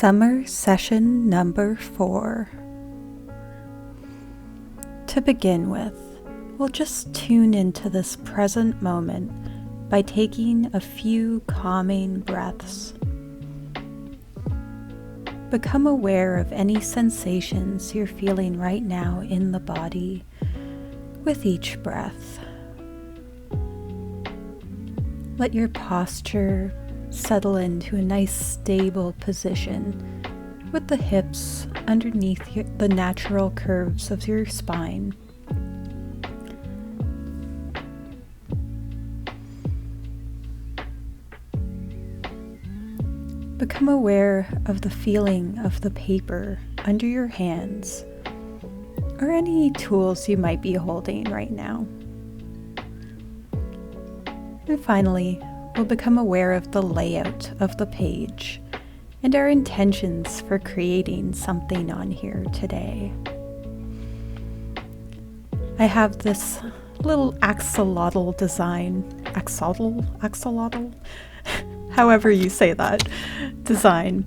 Summer session number 4. To begin with, we'll just tune into this present moment by taking a few calming breaths. Become aware of any sensations you're feeling right now in the body with each breath. Let your posture settle into a nice stable position with the hips underneath the natural curves of your spine. Become aware of the feeling of the paper under your hands or any tools you might be holding right now. And finally, we'll become aware of the layout of the page and our intentions for creating something on here today. I have this little axolotl design, axolotl, however you say that, design.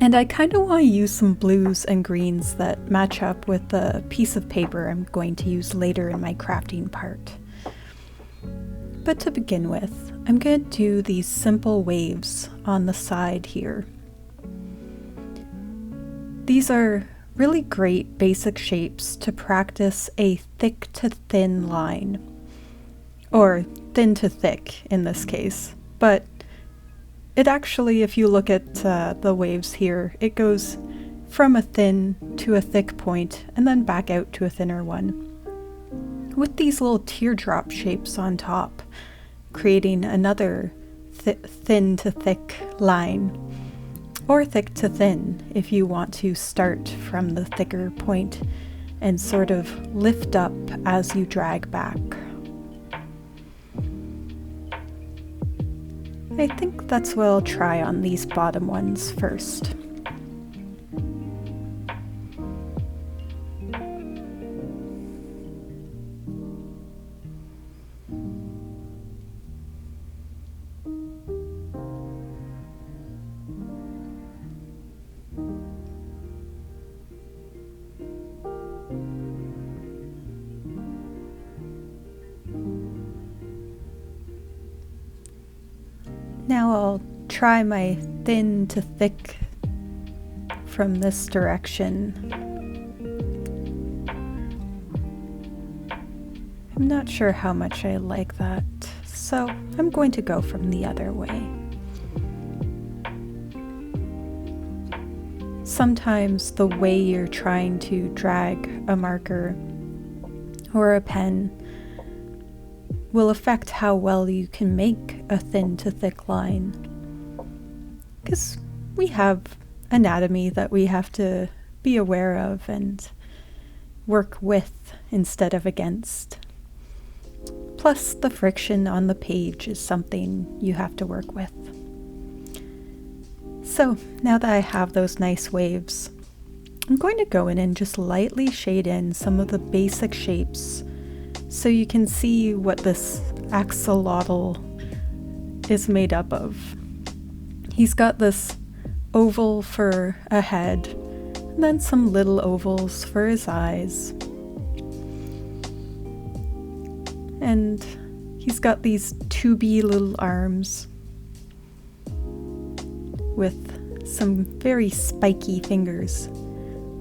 And I kind of want to use some blues and greens that match up with the piece of paper I'm going to use later in my crafting part. But to begin with, I'm going to do these simple waves on the side here. These are really great basic shapes to practice a thick to thin line, or thin to thick in this case. But it actually, if you look at the waves here, it goes from a thin to a thick point and then back out to a thinner one, with these little teardrop shapes on top, creating another thin to thick line, or thick to thin if you want to start from the thicker point and sort of lift up as you drag back. I think that's what I'll try on these bottom ones first. Now I'll try my thin to thick from this direction. I'm not sure how much I like that, so I'm going to go from the other way. Sometimes the way you're trying to drag a marker or a pen will affect how well you can make a thin to thick line. Because we have anatomy that we have to be aware of and work with instead of against. Plus, the friction on the page is something you have to work with. So, now that I have those nice waves, I'm going to go in and just lightly shade in some of the basic shapes so you can see what this axolotl is made up of. He's got this oval for a head, and then some little ovals for his eyes. And he's got these tubey little arms with some very spiky fingers.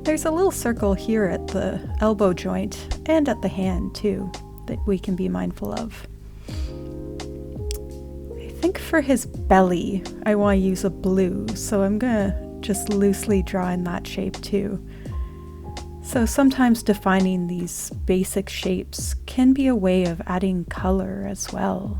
There's a little circle here at the elbow joint and at the hand too that we can be mindful of. I think for his belly I want to use a blue, so I'm gonna just loosely draw in that shape too. So sometimes defining these basic shapes can be a way of adding color as well.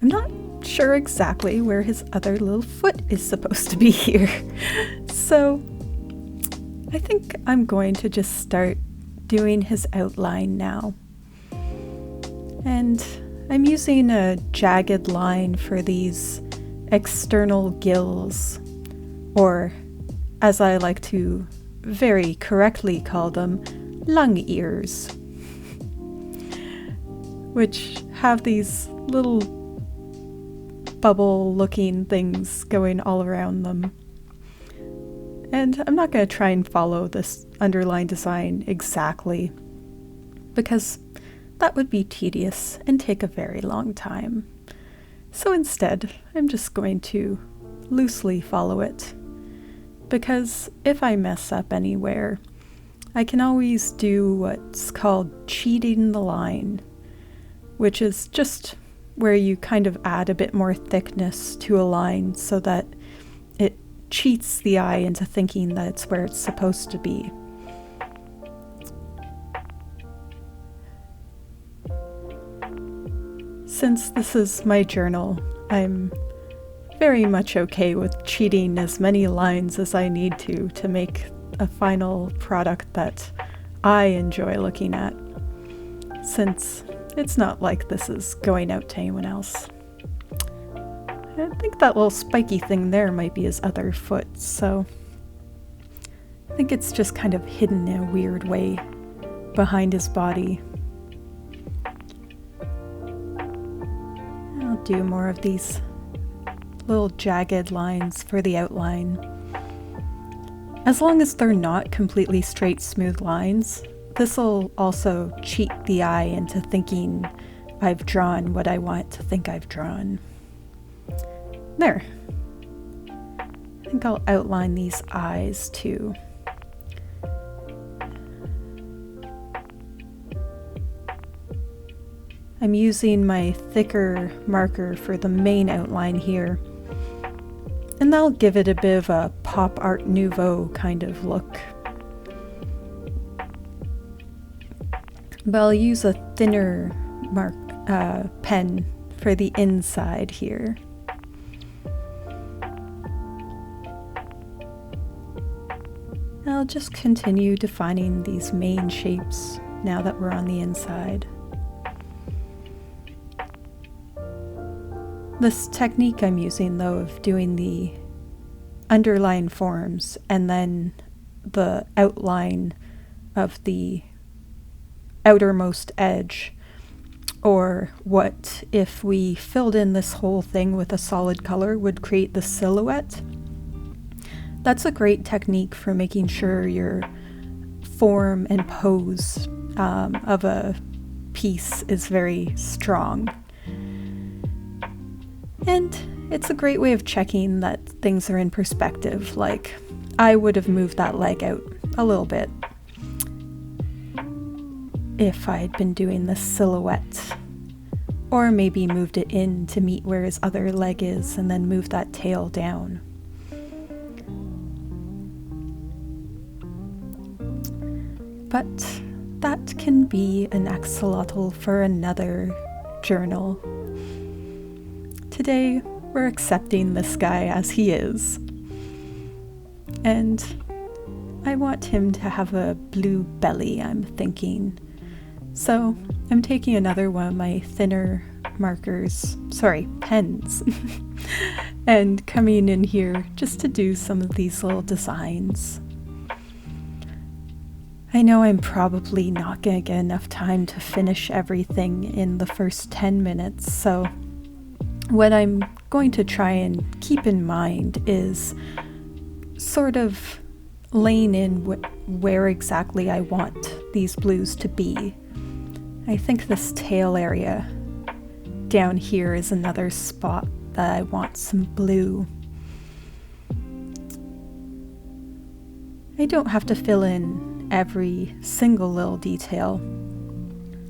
I'm not sure exactly where his other little foot is supposed to be here. So I think I'm going to just start doing his outline now. And I'm using a jagged line for these external gills, or as I like to very correctly call them, lung ears. which have these little bubble looking things going all around them. And I'm not going to try and follow this underline design exactly, because that would be tedious and take a very long time. So instead, I'm just going to loosely follow it, because if I mess up anywhere, I can always do what's called cheating the line, which is just where you kind of add a bit more thickness to a line so that it cheats the eye into thinking that it's where it's supposed to be. Since this is my journal, I'm very much okay with cheating as many lines as I need to make a final product that I enjoy looking at, since it's not like this is going out to anyone else. I think that little spiky thing there might be his other foot, so I think it's just kind of hidden in a weird way behind his body. I'll do more of these little jagged lines for the outline. As long as they're not completely straight, smooth lines, this will also cheat the eye into thinking I've drawn what I want to think I've drawn. There. I think I'll outline these eyes too. I'm using my thicker marker for the main outline here, and that'll give it a bit of a pop art nouveau kind of look. But I'll use a thinner pen for the inside here. I'll just continue defining these main shapes now that we're on the inside. This technique I'm using, though, of doing the underline forms and then the outline of the outermost edge, or what if we filled in this whole thing with a solid color would create the silhouette. That's a great technique for making sure your form and pose of a piece is very strong. And it's a great way of checking that things are in perspective, like I would have moved that leg out a little bit if I'd been doing this silhouette, or maybe moved it in to meet where his other leg is and then move that tail down. But that can be an axolotl for another journal. Today, we're accepting this guy as he is. And I want him to have a blue belly, I'm thinking. So I'm taking another one of my thinner pens, and coming in here just to do some of these little designs. I know I'm probably not going to get enough time to finish everything in the first 10 minutes, so what I'm going to try and keep in mind is sort of laying in where exactly I want these blues to be. I think this tail area down here is another spot that I want some blue. I don't have to fill in every single little detail,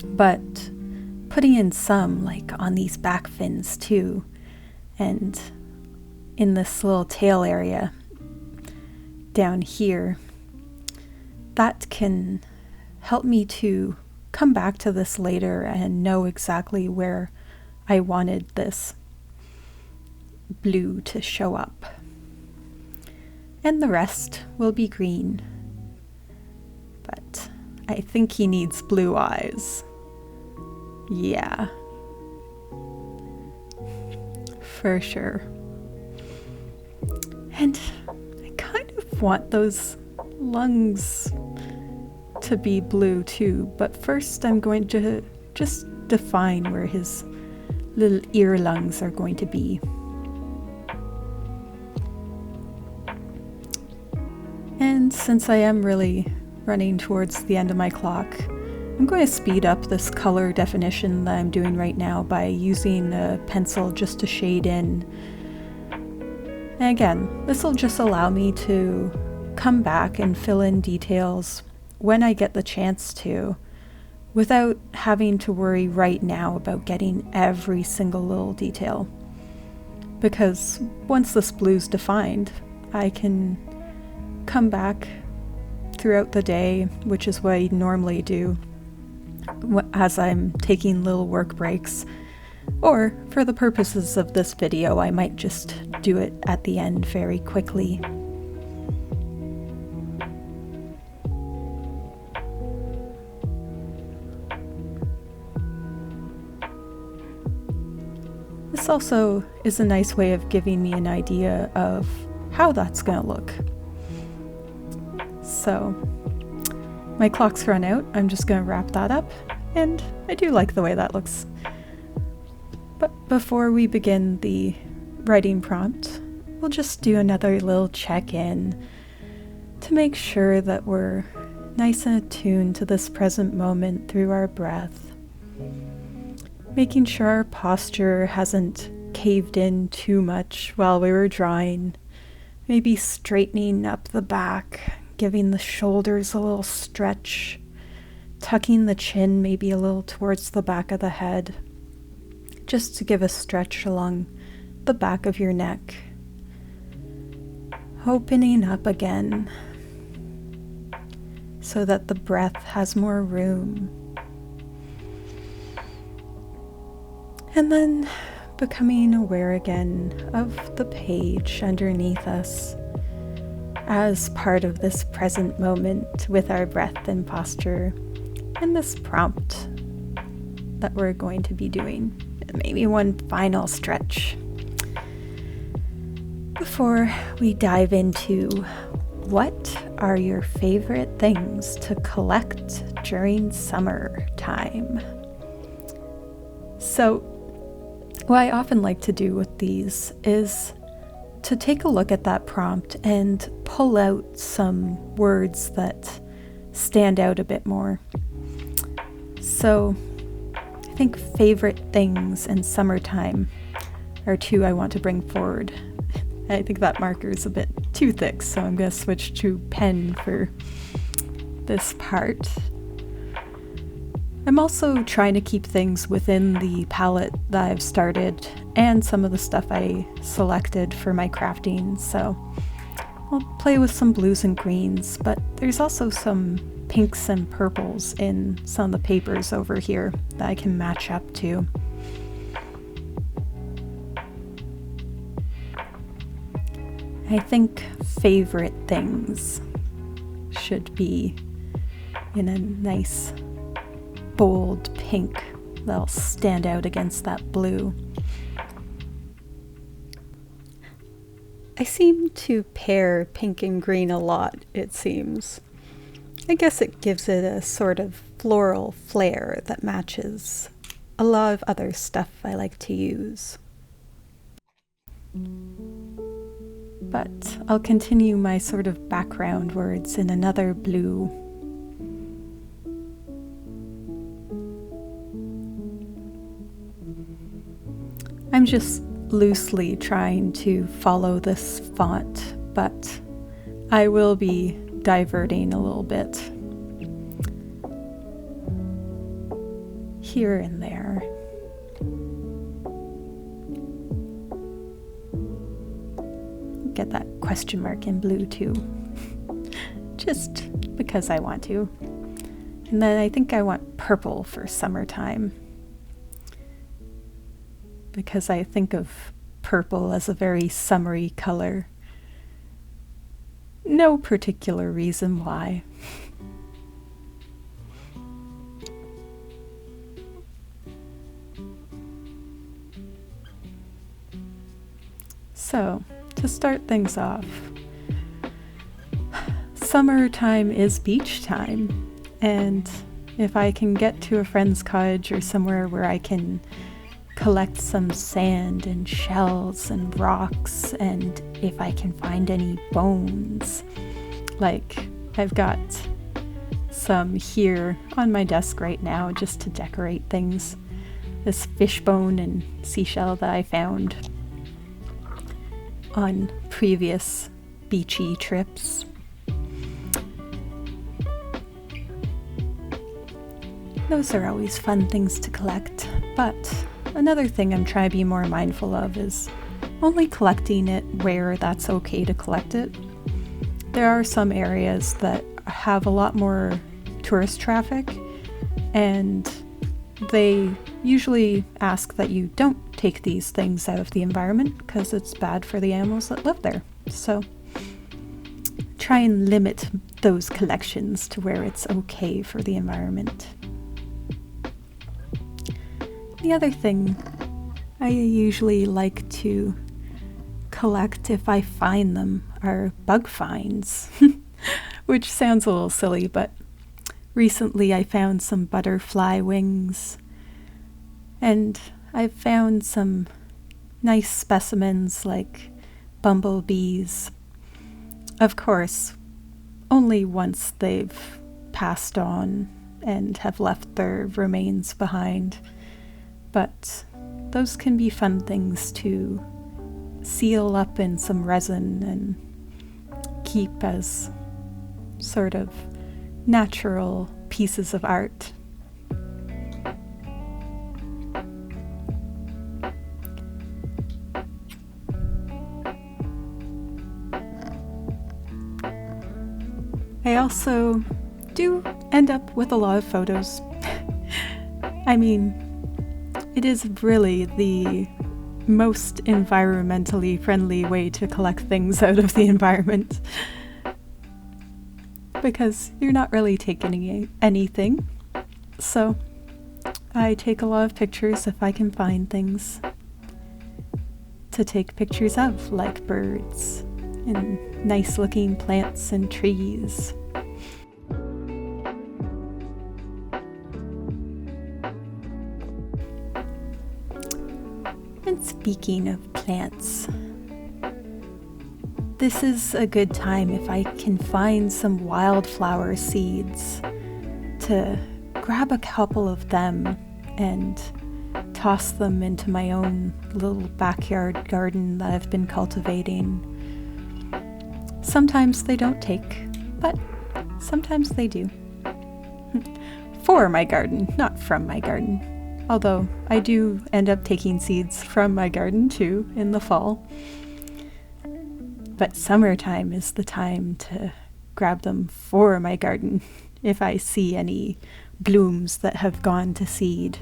but putting in some, like on these back fins too, and in this little tail area down here, that can help me to come back to this later and know exactly where I wanted this blue to show up. And the rest will be green. But I think he needs blue eyes. Yeah. For sure. And I kind of want those lungs to be blue too, but first I'm going to just define where his little ear lungs are going to be. And since I am really running towards the end of my clock, I'm going to speed up this color definition that I'm doing right now by using a pencil just to shade in. And again, this will just allow me to come back and fill in details when I get the chance to, without having to worry right now about getting every single little detail. Because once this blue's defined, I can come back throughout the day, which is what I normally do as I'm taking little work breaks. Or, for the purposes of this video, I might just do it at the end very quickly. This also is a nice way of giving me an idea of how that's going to look. So, my clock's run out. I'm just going to wrap that up, and I do like the way that looks. But before we begin the writing prompt, we'll just do another little check-in to make sure that we're nice and attuned to this present moment through our breath. Making sure our posture hasn't caved in too much while we were drawing. Maybe straightening up the back, giving the shoulders a little stretch, tucking the chin maybe a little towards the back of the head, just to give a stretch along the back of your neck. Opening up again so that the breath has more room. And then becoming aware again of the page underneath us as part of this present moment with our breath and posture and this prompt that we're going to be doing. And maybe one final stretch before we dive into what are your favorite things to collect during summertime. So, what I often like to do with these is to take a look at that prompt and pull out some words that stand out a bit more. So, I think favorite things in summertime are two I want to bring forward. I think that marker is a bit too thick, so I'm going to switch to pen for this part. I'm also trying to keep things within the palette that I've started and some of the stuff I selected for my crafting, so I'll play with some blues and greens, but there's also some pinks and purples in some of the papers over here that I can match up to. I think favorite things should be in a nice bold pink that'll stand out against that blue. I seem to pair pink and green a lot, it seems. I guess it gives it a sort of floral flair that matches a lot of other stuff I like to use. But I'll continue my sort of background words in another blue. I'm just loosely trying to follow this font, but I will be diverting a little bit here and there. Get that question mark in blue too, just because I want to. And then I think I want purple for summertime, because I think of purple as a very summery color. No particular reason why. So, to start things off, summertime is beach time, and if I can get to a friend's cottage or somewhere where I can collect some sand and shells and rocks, and if I can find any bones, like I've got some here on my desk right now just to decorate things. This fishbone and seashell that I found on previous beachy trips. Those are always fun things to collect, but another thing I'm trying to be more mindful of is only collecting it where that's okay to collect it. There are some areas that have a lot more tourist traffic, and they usually ask that you don't take these things out of the environment because it's bad for the animals that live there. So try and limit those collections to where it's okay for the environment. The other thing I usually like to collect if I find them are bug finds, which sounds a little silly, but recently I found some butterfly wings, and I've found some nice specimens like bumblebees. Of course, only once they've passed on and have left their remains behind, but those can be fun things to seal up in some resin and keep as sort of natural pieces of art. I also do end up with a lot of photos. I mean, it is really the most environmentally friendly way to collect things out of the environment, because you're not really taking anything. So I take a lot of pictures if I can find things to take pictures of, like birds and nice looking plants and trees. And speaking of plants, this is a good time if I can find some wildflower seeds to grab a couple of them and toss them into my own little backyard garden that I've been cultivating. Sometimes they don't take, but sometimes they do. For my garden, not from my garden. Although I do end up taking seeds from my garden too in the fall. But summertime is the time to grab them for my garden if I see any blooms that have gone to seed.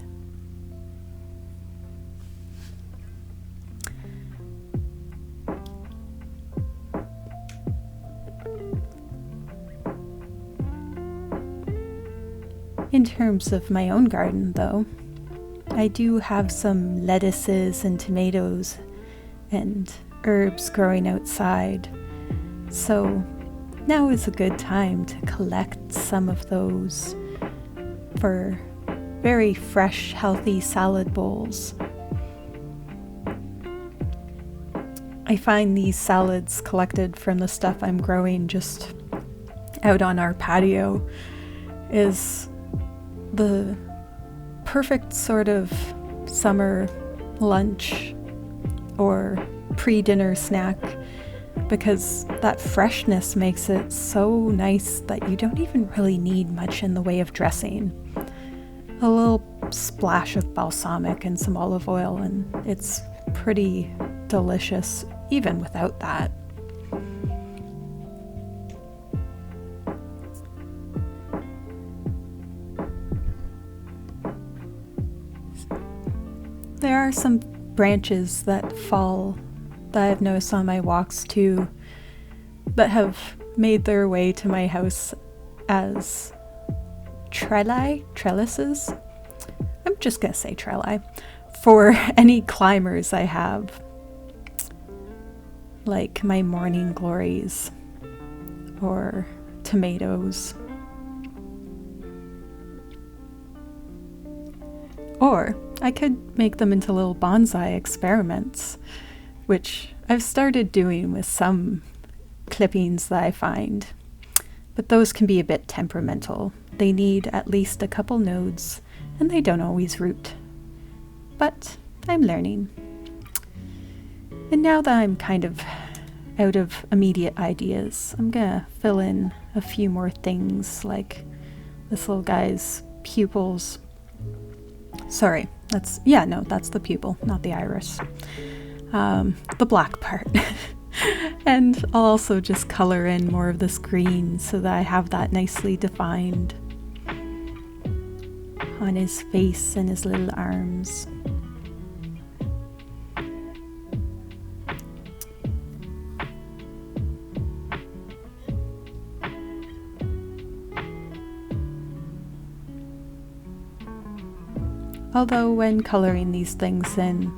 In terms of my own garden, though, I do have some lettuces and tomatoes and herbs growing outside, so now is a good time to collect some of those for very fresh, healthy salad bowls. I find these salads collected from the stuff I'm growing just out on our patio is the perfect sort of summer lunch or pre-dinner snack, because that freshness makes it so nice that you don't even really need much in the way of dressing. A little splash of balsamic and some olive oil, and it's pretty delicious even without that. There are some branches that fall that I've noticed on my walks too, that have made their way to my house as trellises. I'm just gonna say trelli for any climbers I have, like my morning glories or tomatoes. Or I could make them into little bonsai experiments, which I've started doing with some clippings that I find. But those can be a bit temperamental. They need at least a couple nodes, and they don't always root. But I'm learning. And now that I'm kind of out of immediate ideas, I'm gonna fill in a few more things, like this little guy's pupils. Sorry, that's the pupil, not the iris. The black part. And I'll also just color in more of this green so that I have that nicely defined on his face and his little arms. Although when coloring these things in,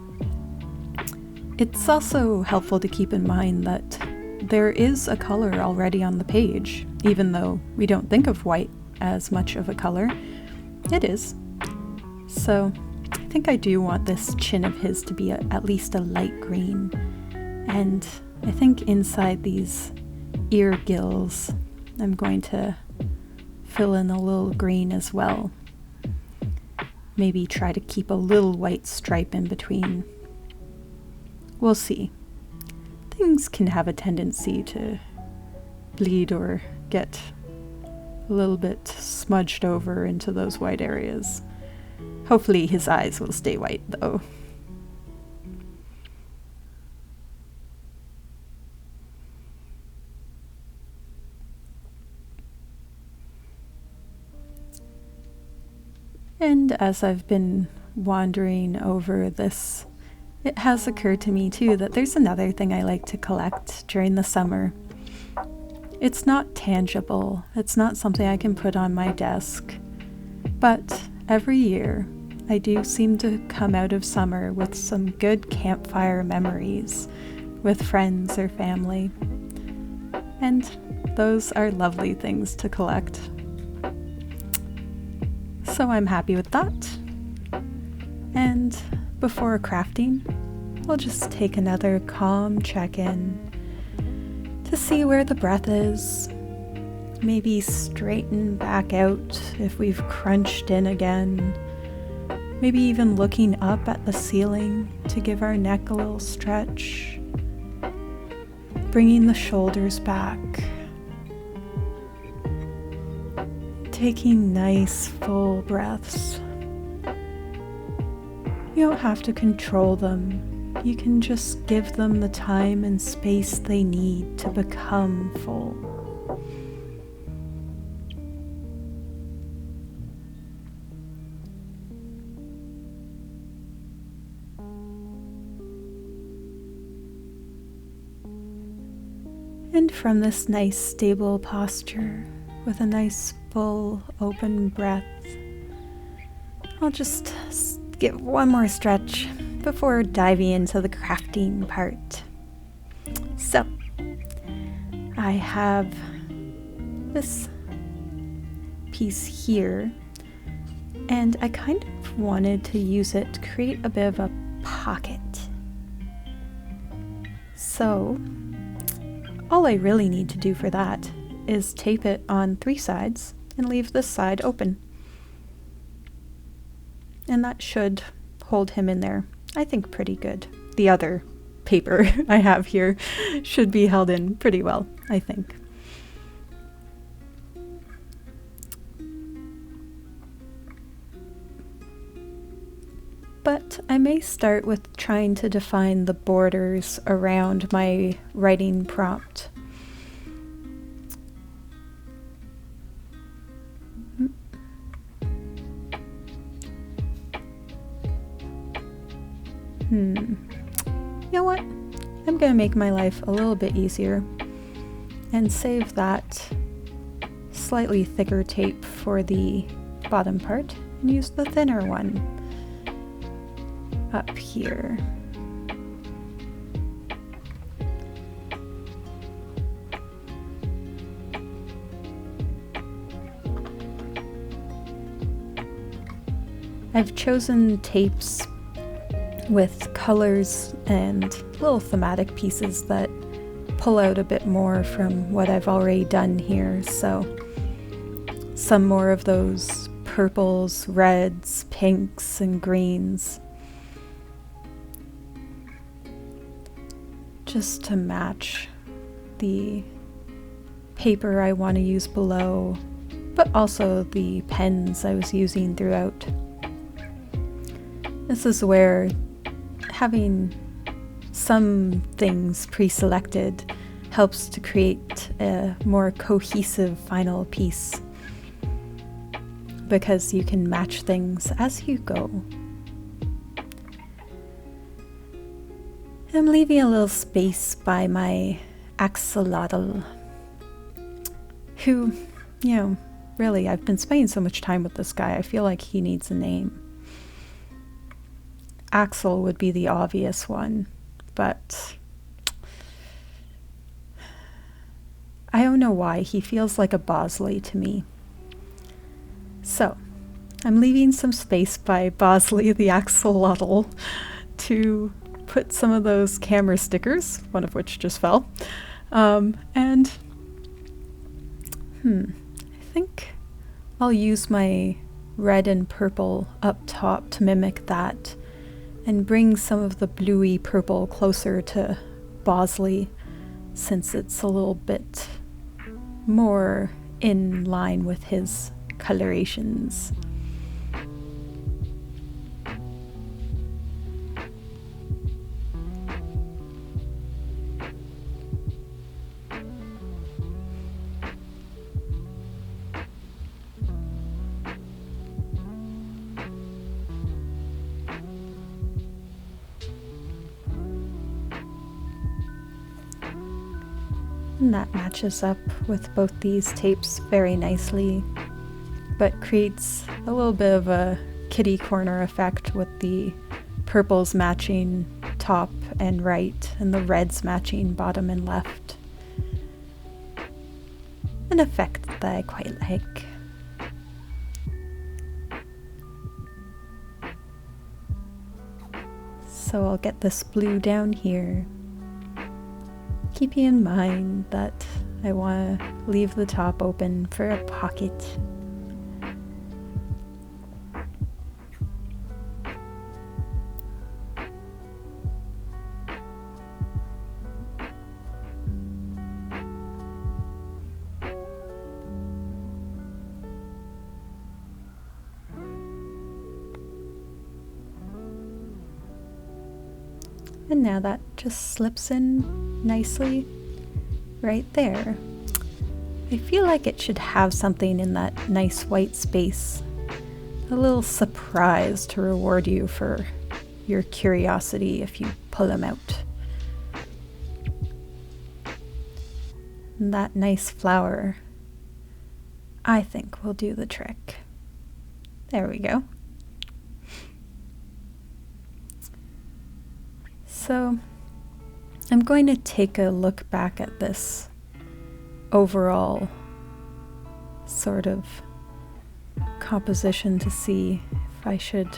it's also helpful to keep in mind that there is a color already on the page, even though we don't think of white as much of a color. It is. So I think I do want this chin of his to be at least a light green. And I think inside these ear gills, I'm going to fill in a little green as well. Maybe try to keep a little white stripe in between. We'll see. Things can have a tendency to bleed or get a little bit smudged over into those white areas. Hopefully his eyes will stay white, though. And as I've been wandering over this, it has occurred to me too that there's another thing I like to collect during the summer. It's not tangible, it's not something I can put on my desk, but every year I do seem to come out of summer with some good campfire memories with friends or family, and those are lovely things to collect. So I'm happy with that. And before crafting, we'll just take another calm check-in to see where the breath is. Maybe straighten back out if we've crunched in again. Maybe even looking up at the ceiling to give our neck a little stretch. Bringing the shoulders back. Taking nice full breaths. You don't have to control them. You can just give them the time and space they need to become full. And from this nice stable posture, with a nice full open breath, I'll just give one more stretch before diving into the crafting part. So, I have this piece here, and I kind of wanted to use it to create a bit of a pocket. So, all I really need to do for that is tape it on 3 sides and leave this side open. And that should hold him in there, I think, pretty good. The other paper I have here should be held in pretty well, I think. But I may start with trying to define the borders around my writing prompt. You know what? I'm gonna make my life a little bit easier and save that slightly thicker tape for the bottom part and use the thinner one up here. I've chosen tapes with colors and little thematic pieces that pull out a bit more from what I've already done here. So some more of those purples, reds, pinks, and greens, just to match the paper I want to use below, but also the pens I was using throughout. This is where having some things pre-selected helps to create a more cohesive final piece, because you can match things as you go. I'm leaving a little space by my axolotl, who, really, I've been spending so much time with this guy, I feel like he needs a name. Axel would be the obvious one, but I don't know why, he feels like a Bosley to me. So, I'm leaving some space by Bosley the axolotl to put some of those camera stickers, one of which just fell, and I think I'll use my red and purple up top to mimic that, and bring some of the bluey purple closer to Bosley, since it's a little bit more in line with his colorations. And that matches up with both these tapes very nicely, but creates a little bit of a kitty corner effect with the purples matching top and right, and the reds matching bottom and left. An effect that I quite like. So I'll get this blue down here. Keeping in mind that I want to leave the top open for a pocket. And now that just slips in nicely right there. I feel like it should have something in that nice white space. A little surprise to reward you for your curiosity if you pull them out. And that nice flower, I think, will do the trick. There we go. So I'm going to take a look back at this overall sort of composition to see if I should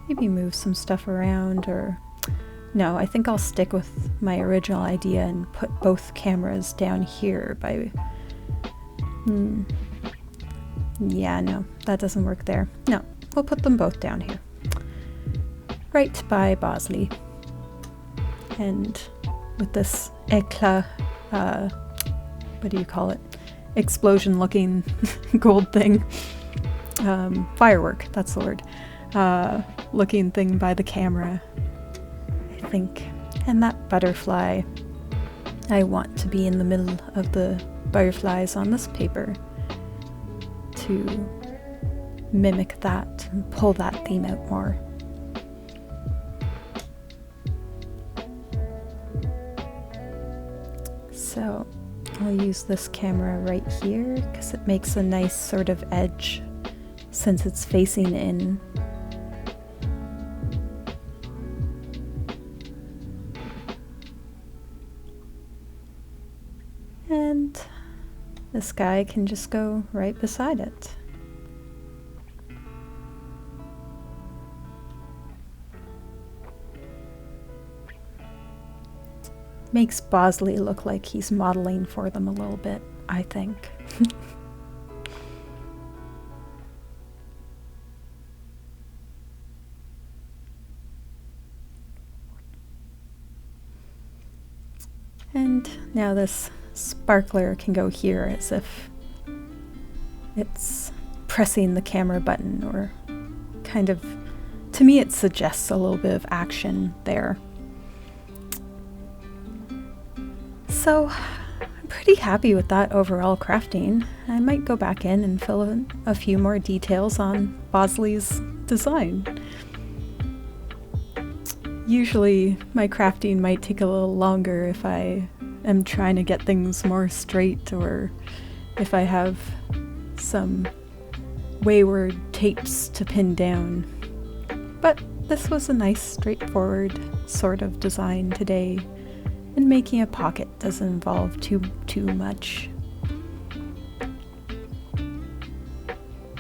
maybe move some stuff around, or no, I think I'll stick with my original idea and put both cameras down here by yeah, no, that doesn't work there. No, we'll put them both down here, right by Bosley. And with this éclat, what do you call it? Explosion looking gold thing. Firework, that's the word. Looking thing by the camera, I think. And that butterfly, I want to be in the middle of the butterflies on this paper to mimic that and pull that theme out more. So I'll use this camera right here because it makes a nice sort of edge since it's facing in. And this guy can just go right beside it. makes Bosley look like he's modeling for them a little bit, I think. And now this sparkler can go here as if it's pressing the camera button, or kind of, to me it suggests a little bit of action there. So I'm pretty happy with that overall crafting. I might go back in and fill in a few more details on Bosley's design. Usually my crafting might take a little longer if I am trying to get things more straight, or if I have some wayward tapes to pin down. But this was a nice straightforward sort of design today, and making a pocket doesn't involve too much.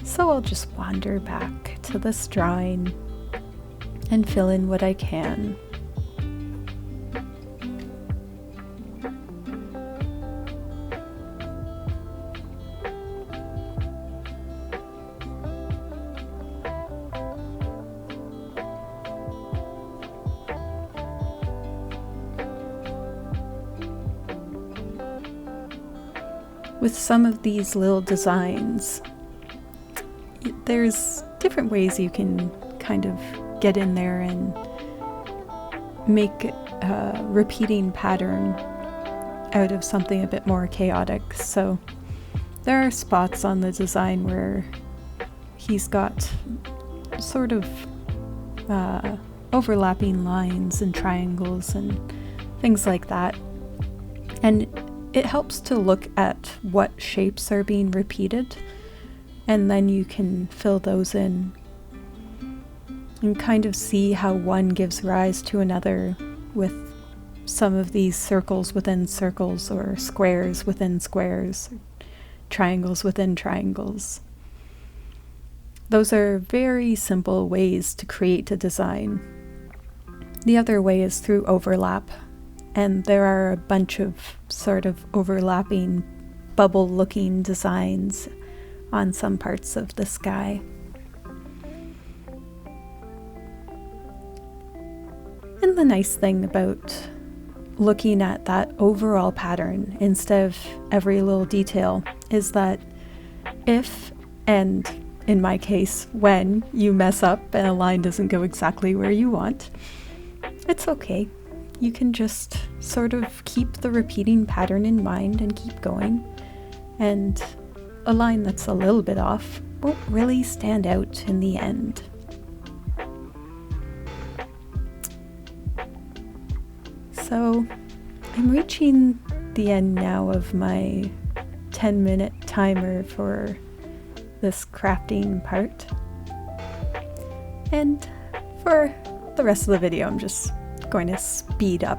So I'll just wander back to this drawing and fill in what I can. With some of these little designs, there's different ways you can kind of get in there and make a repeating pattern out of something a bit more chaotic. So there are spots on the design where he's got sort of overlapping lines and triangles and things like that. And it helps to look at what shapes are being repeated, and then you can fill those in and kind of see how one gives rise to another with some of these circles within circles, or squares within squares, or triangles within triangles. Those are very simple ways to create a design. The other way is through overlap, and there are a bunch of sort of overlapping bubble-looking designs on some parts of the sky. And the nice thing about looking at that overall pattern instead of every little detail is that if, and in my case, when you mess up and a line doesn't go exactly where you want, it's okay. You can just sort of keep the repeating pattern in mind and keep going. And a line that's a little bit off won't really stand out in the end. So I'm reaching the end now of my 10-minute timer for this crafting part. And for the rest of the video, I'm just going to speed up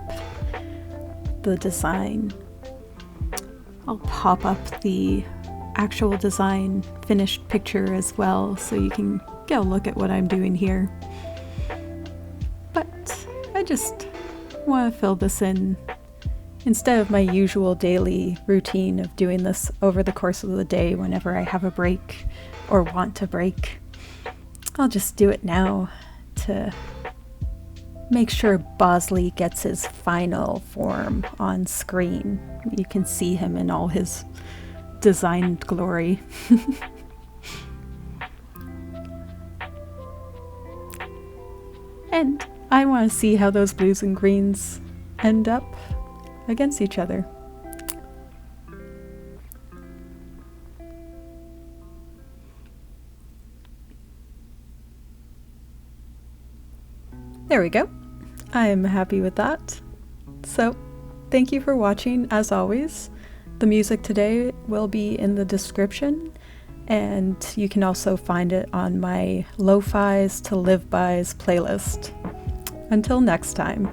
the design. I'll pop up the actual design finished picture as well, so you can get a look at what I'm doing here. But I just want to fill this in instead of my usual daily routine of doing this over the course of the day whenever I have a break or want to break. I'll just do it now to make sure Bosley gets his final form on screen. You can see him in all his designed glory. And I want to see how those blues and greens end up against each other. There we go. I'm happy with that. So, thank you for watching as always. The music today will be in the description, and you can also find it on my Lo-Fi's to Live By's playlist. Until next time.